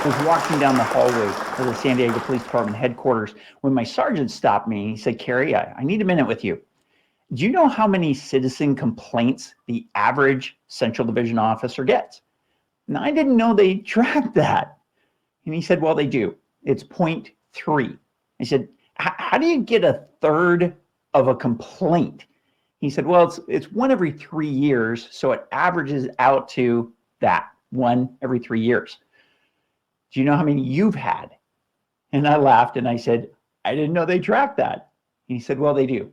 was walking down the hallway of the San Diego Police Department headquarters when my sergeant stopped me. He said, Kerry, I need a minute with you. Do you know how many citizen complaints the average Central Division officer gets? Now, I didn't know they tracked that. And he said, well, they do. It's 0.3. I said, how do you get a third of a complaint? He said, well, it's 1 every 3 years, so it averages out to that, 1 every 3 years. Do you know how many you've had? And I laughed and I said, I didn't know they tracked that. And he said, well, they do.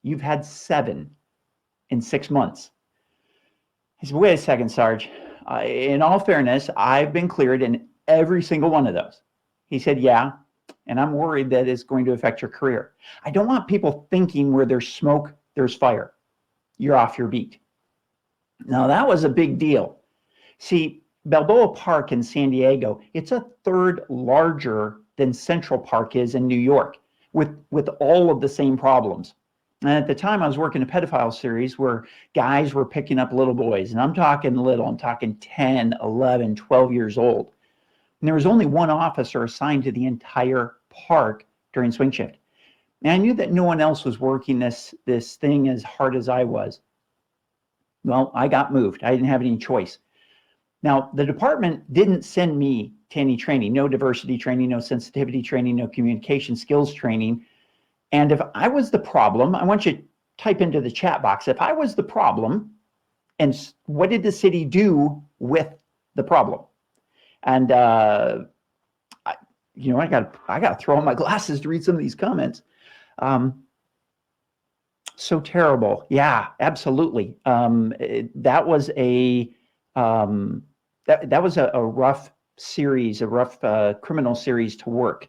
You've had 7 in 6 months. I said, wait a second, Sarge. In all fairness, I've been cleared in every single one of those. He said, yeah, and I'm worried that it's going to affect your career. I don't want people thinking where there's smoke, there's fire. You're off your beat. Now, that was a big deal. See, Balboa Park in San Diego, it's a third larger than Central Park is in New York, with all of the same problems. And at the time, I was working a pedophile series where guys were picking up little boys. And I'm talking little, I'm talking 10, 11, 12 years old. And there was only one officer assigned to the entire park during swing shift. And I knew that no one else was working this thing as hard as I was. Well, I got moved. I didn't have any choice. Now, the department didn't send me to any training, no diversity training, no sensitivity training, no communication skills training. And if I was the problem, I want you to type into the chat box, if I was the problem, and what did the city do with the problem? And I got to throw on my glasses to read some of these comments. So terrible. Yeah, absolutely. That was a rough series, a rough criminal series to work.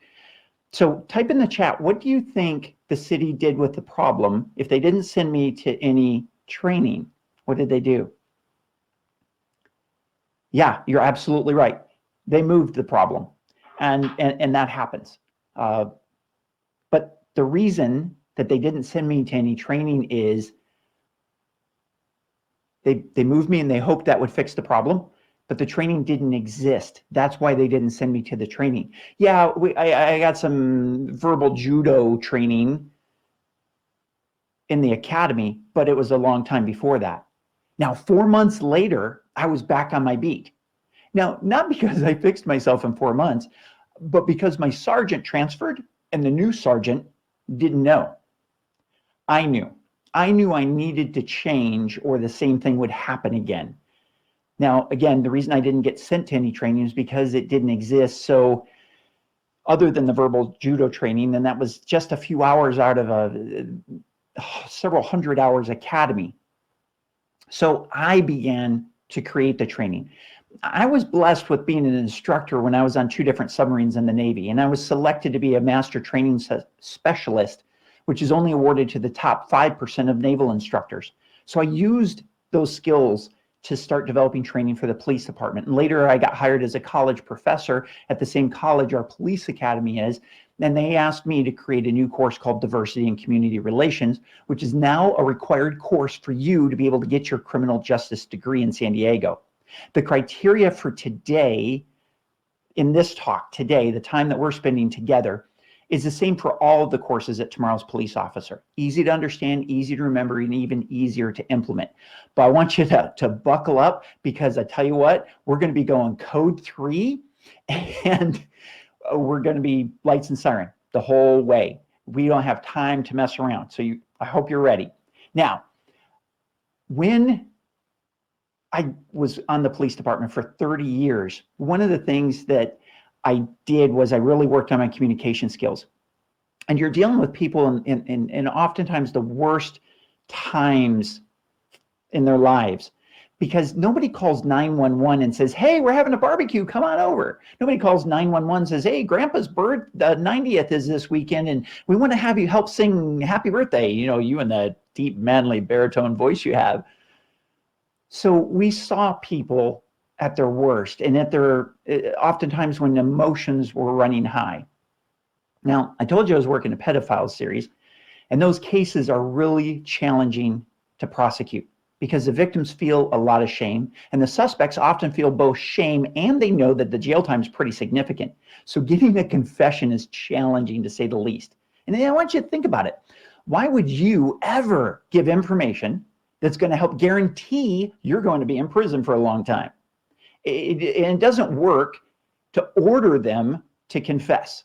So type in the chat, what do you think the city did with the problem? If they didn't send me to any training, what did they do? Yeah, you're absolutely right. They moved the problem, and that happens. But the reason that they didn't send me to any training is they moved me and they hoped that would fix the problem, but the training didn't exist. That's why they didn't send me to the training. Yeah, I got some verbal judo training in the academy, but it was a long time before that. Now, 4 months later, I was back on my beat. Now, not because I fixed myself in 4 months, but because my sergeant transferred and the new sergeant didn't know. I knew I needed to change or the same thing would happen again. Now, again, the reason I didn't get sent to any training is because it didn't exist. So other than the verbal judo training, and that was just a few hours out of a several hundred hours academy. So I began to create the training. I was blessed with being an instructor when I was on 2 different submarines in the Navy, and I was selected to be a master training specialist, which is only awarded to the top 5% of naval instructors. So I used those skills to start developing training for the police department. And later I got hired as a college professor at the same college our police academy is. And they asked me to create a new course called Diversity and Community Relations, which is now a required course for you to be able to get your criminal justice degree in San Diego. The criteria for today, in this talk today, the time that we're spending together, is the same for all of the courses at Tomorrow's Police Officer. Easy to understand, easy to remember, and even easier to implement. But I want you to buckle up, because I tell you what, we're going to be going code 3, and we're going to be lights and siren the whole way. We don't have time to mess around. So I hope you're ready. Now, when I was on the police department for 30 years, one of the things that I did was I really worked on my communication skills. And you're dealing with people in oftentimes the worst times in their lives, because nobody calls 911 and says, hey, we're having a barbecue, come on over. Nobody calls 911 and says, hey, Grandpa's 90th is this weekend, and we want to have you help sing happy birthday. You know, you and the deep, manly baritone voice you have. So we saw people at their worst, and at their oftentimes when emotions were running high. Now, I told you I was working a pedophile series, and those cases are really challenging to prosecute because the victims feel a lot of shame, and the suspects often feel both shame and they know that the jail time is pretty significant. So getting a confession is challenging, to say the least. And then I want you to think about it. Why would you ever give information that's going to help guarantee you're going to be in prison for a long time? It doesn't work to order them to confess.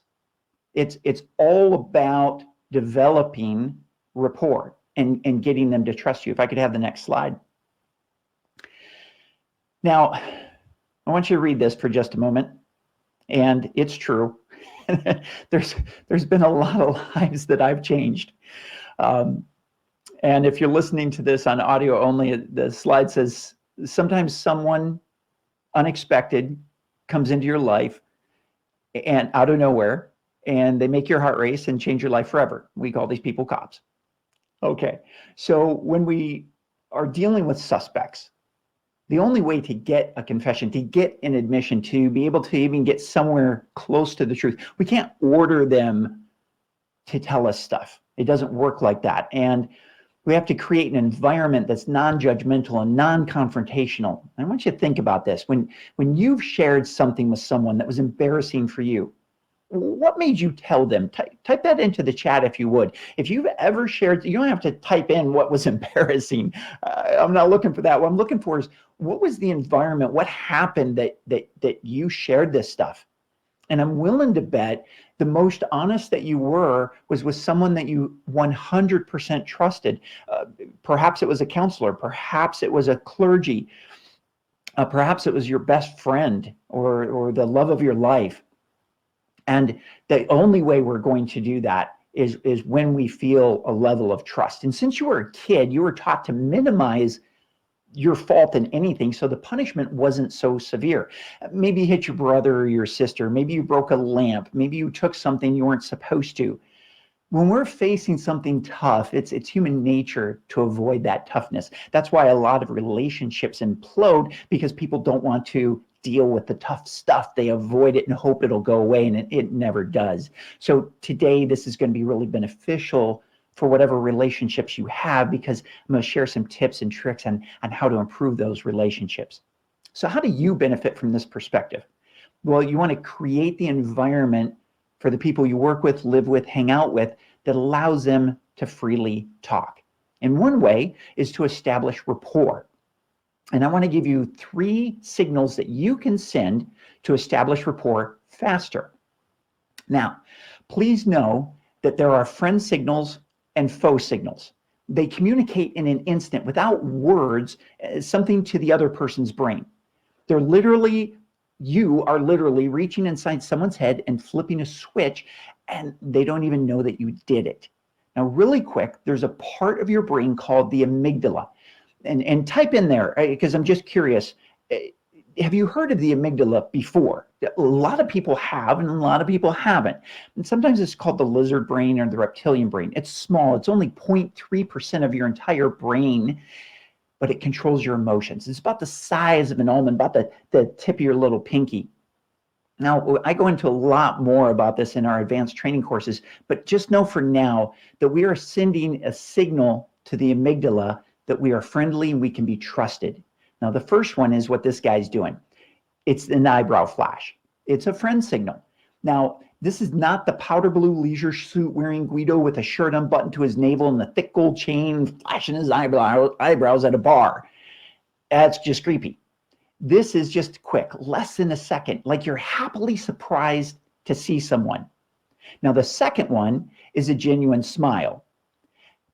It's all about developing rapport and getting them to trust you. If I could have the next slide. Now, I want you to read this for just a moment. And it's true. There's been a lot of lives that I've changed. And if you're listening to this on audio only, the slide says, sometimes someone unexpected comes into your life and out of nowhere, and they make your heart race and change your life forever. We call these people cops. Okay, so when we are dealing with suspects, the only way to get a confession, to get an admission, to be able to even get somewhere close to the truth, we can't order them to tell us stuff. It doesn't work like that. And we have to create an environment that's non-judgmental and non-confrontational. I want you to think about this. When you've shared something with someone that was embarrassing for you, what made you tell them? Type that into the chat if you would. If you've ever shared, you don't have to type in what was embarrassing. I'm not looking for that. What I'm looking for is, what was the environment? What happened that you shared this stuff? And I'm willing to bet the most honest that you were was with someone that you 100% trusted. Perhaps it was a counselor. Perhaps it was a clergy. Perhaps it was your best friend or the love of your life. And the only way we're going to do that is when we feel a level of trust. And since you were a kid, you were taught to minimize your fault in anything, so the punishment wasn't so severe. Maybe you hit your brother or your sister. Maybe you broke a lamp. Maybe you took something you weren't supposed to. When we're facing something tough, it's human nature to avoid that toughness. That's why a lot of relationships implode, because people don't want to deal with the tough stuff. They avoid it and hope it'll go away, and it never does. So today, this is going to be really beneficial for whatever relationships you have, because I'm going to share some tips and tricks on how to improve those relationships. So how do you benefit from this perspective? Well, you want to create the environment for the people you work with, live with, hang out with, that allows them to freely talk. And one way is to establish rapport. And I want to give you 3 signals that you can send to establish rapport faster. Now, please know that there are friend signals and faux signals. They communicate in an instant without words, something to the other person's brain. You are literally reaching inside someone's head and flipping a switch, and they don't even know that you did it. Now, really quick, there's a part of your brain called the amygdala. And type in there, because I'm just curious, have you heard of the amygdala before? A lot of people have, and a lot of people haven't. And sometimes it's called the lizard brain or the reptilian brain. It's small. It's only 0.3% of your entire brain, but it controls your emotions. It's about the size of an almond, about the tip of your little pinky. Now, I go into a lot more about this in our advanced training courses, but just know for now that we are sending a signal to the amygdala that we are friendly and we can be trusted. Now, the first one is what this guy's doing. It's an eyebrow flash. It's a friend signal. Now, this is not the powder blue leisure suit wearing Guido with a shirt unbuttoned to his navel and the thick gold chain flashing his eyebrows at a bar. That's just creepy. This is just quick, less than a second, like you're happily surprised to see someone. Now, the second one is a genuine smile.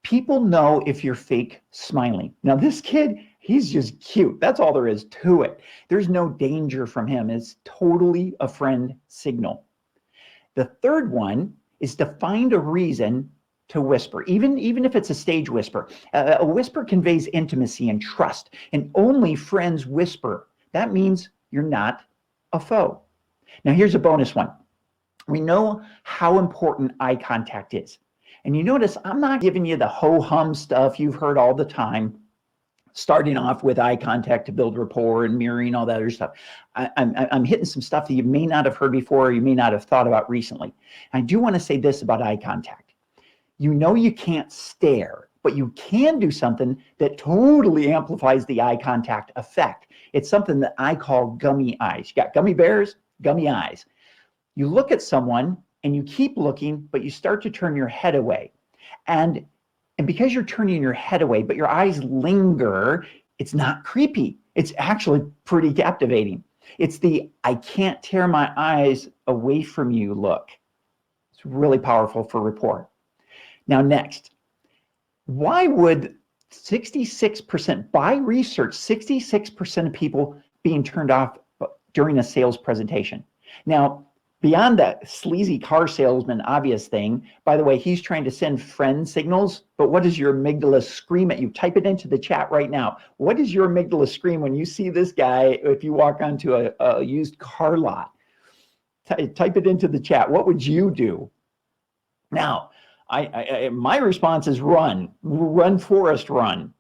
People know if you're fake smiling. Now, this kid, he's just cute. That's all there is to it. There's no danger from him. It's totally a friend signal. The third one is to find a reason to whisper, even if it's a stage whisper. A whisper conveys intimacy and trust, and only friends whisper. That means you're not a foe. Now, here's a bonus one. We know how important eye contact is. And you notice I'm not giving you the ho-hum stuff you've heard all the time, starting off with eye contact to build rapport and mirroring, all that other stuff. I'm hitting some stuff that you may not have heard before or you may not have thought about recently. I do want to say this about eye contact. You know you can't stare, but you can do something that totally amplifies the eye contact effect. It's something that I call gummy eyes. You got gummy bears, gummy eyes. You look at someone and you keep looking, but you start to turn your head away. And because you're turning your head away, but your eyes linger, it's not creepy. It's actually pretty captivating. It's the I can't tear my eyes away from you look. It's really powerful for rapport. Now, next, why would 66%, by research, 66% of people being turned off during a sales presentation? Now, beyond that sleazy car salesman obvious thing, by the way, he's trying to send friend signals, but what does your amygdala scream at you? Type it into the chat right now. What does your amygdala scream when you see this guy if you walk onto a used car lot? Type it into the chat. What would you do? Now, my response is run, Forrest, run.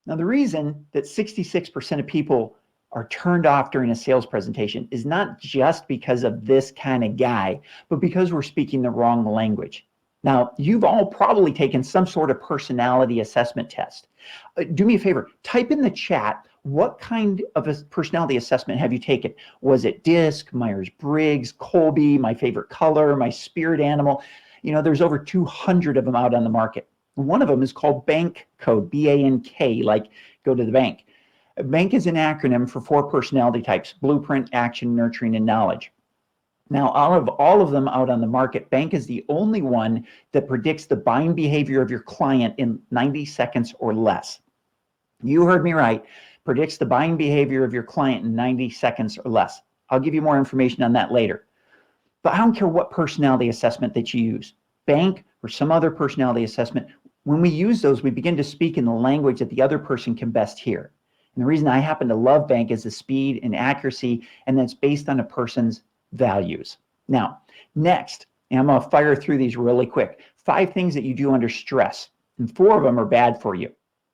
Now, the reason that 66% of people are turned off during a sales presentation is not just because of this kind of guy, but because we're speaking the wrong language. Now, you've all probably taken some sort of personality assessment test. Do me a favor, type in the chat, what kind of a personality assessment have you taken? Was it DISC, Myers-Briggs, Colby, my favorite color, my spirit animal? You know, there's over 200 of them out on the market. One of them is called BANK code, B-A-N-K, like go to the bank. BANK is an acronym for 4 personality types: blueprint, action, nurturing, and knowledge. Now, out of all of them out on the market, BANK is the only one that predicts the buying behavior of your client in 90 seconds or less. You heard me right, predicts the buying behavior of your client in 90 seconds or less. I'll give you more information on that later. But I don't care what personality assessment that you use, BANK or some other personality assessment, when we use those, we begin to speak in the language that the other person can best hear. And the reason I happen to love BANK is the speed and accuracy, and that's based on a person's values. Now, next, and I'm gonna fire through these really quick, 5 things that you do under stress, and 4 of them are bad for you.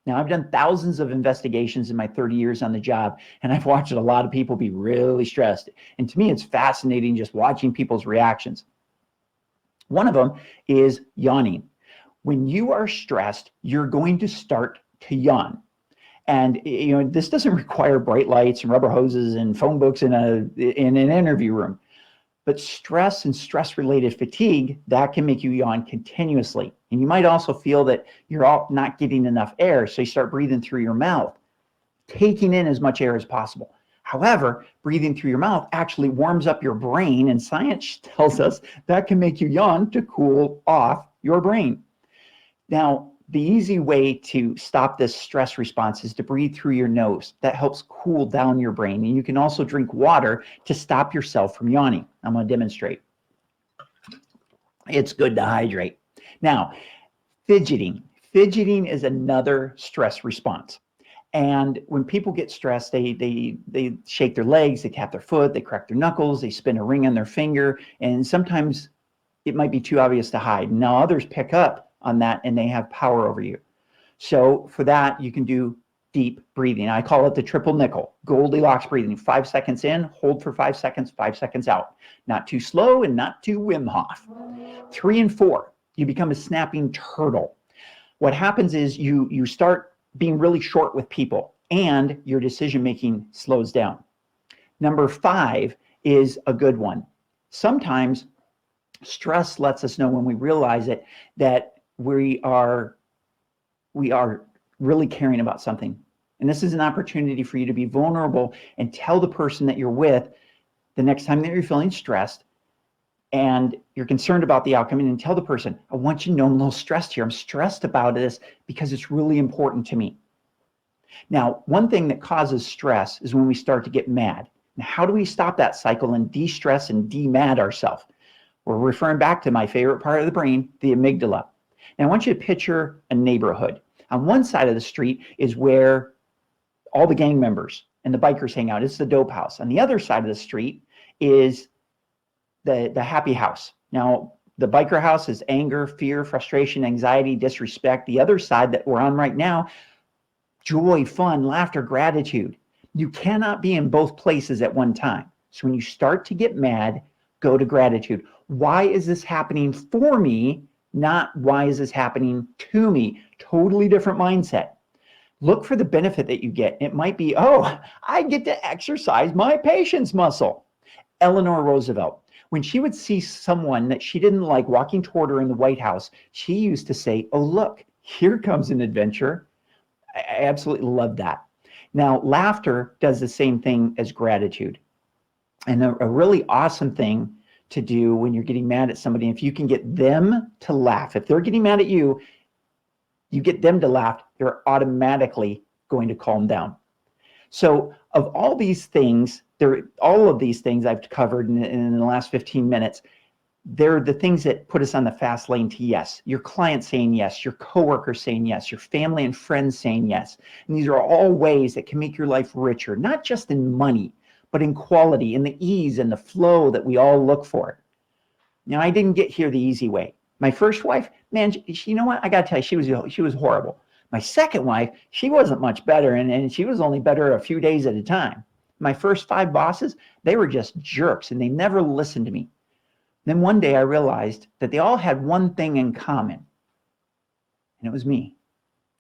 Now, I've done thousands of investigations in my 30 years on the job, and I've watched a lot of people be really stressed. And to me, it's fascinating just watching people's reactions. One of them is yawning. When you are stressed, you're going to start to yawn. And you know, this doesn't require bright lights and rubber hoses and phone books in an interview room. But stress and stress-related fatigue, that can make you yawn continuously. And you might also feel that you're not getting enough air, so you start breathing through your mouth, taking in as much air as possible. However, breathing through your mouth actually warms up your brain, and science tells us that can make you yawn to cool off your brain. Now, the easy way to stop this stress response is to breathe through your nose. That helps cool down your brain. And you can also drink water to stop yourself from yawning. I'm going to demonstrate. It's good to hydrate. Now, fidgeting. Fidgeting is another stress response. And when people get stressed, they shake their legs, they tap their foot, they crack their knuckles, they spin a ring on their finger, and sometimes it might be too obvious to hide. Now others pick up on that and they have power over you. So for that, you can do deep breathing. I call it the triple nickel, Goldilocks breathing. 5 seconds in, hold for 5 seconds, 5 seconds out. Not too slow and not too Wim Hof. 3 and 4, you become a snapping turtle. What happens is you start being really short with people and your decision-making slows down. Number 5 is a good one. Sometimes stress lets us know, when we realize it, that we are really caring about something. And this is an opportunity for you to be vulnerable and tell the person that you're with the next time that you're feeling stressed and you're concerned about the outcome, and tell the person, I want you to know I'm a little stressed here. I'm stressed about this because it's really important to me. Now, one thing that causes stress is when we start to get mad. Now, how do we stop that cycle and de-stress and de-mad ourselves? We're referring back to my favorite part of the brain, the amygdala. Now, I want you to picture a neighborhood. On one side of the street is where all the gang members and the bikers hang out. It's the dope house. On the other side of the street is the happy house. Now, the biker house is anger, fear, frustration, anxiety, disrespect. The other side that we're on right now, joy, fun, laughter, gratitude. You cannot be in both places at one time. So when you start to get mad, go to gratitude. Why is this happening for me not why is this happening to me? Totally different mindset. Look for the benefit that you get. It might be, oh, I get to exercise my patience muscle. Eleanor Roosevelt, when she would see someone that she didn't like walking toward her in the White House, she used to say, oh, look, here comes an adventure. I absolutely love that. Now, laughter does the same thing as gratitude. And a really awesome thing to do when you're getting mad at somebody, if you can get them to laugh, if they're getting mad at you, you get them to laugh, they're automatically going to calm down. So of all these things, all of these things I've covered in the last 15 minutes, they're the things that put us on the fast lane to yes. Your client saying yes, your coworker saying yes, your family and friends saying yes. And these are all ways that can make your life richer, not just in money, but in quality, in the ease and the flow that we all look for. Now, I didn't get here the easy way. My first wife, man, you know what? I got to tell you, she was horrible. My second wife, she wasn't much better, and she was only better a few days at a time. My first 5 bosses, they were just jerks, and they never listened to me. Then one day I realized that they all had one thing in common, and it was me.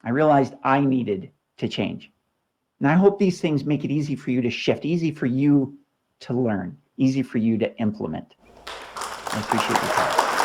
I realized I needed to change. And I hope these things make it easy for you to shift, easy for you to learn, easy for you to implement. I appreciate your time.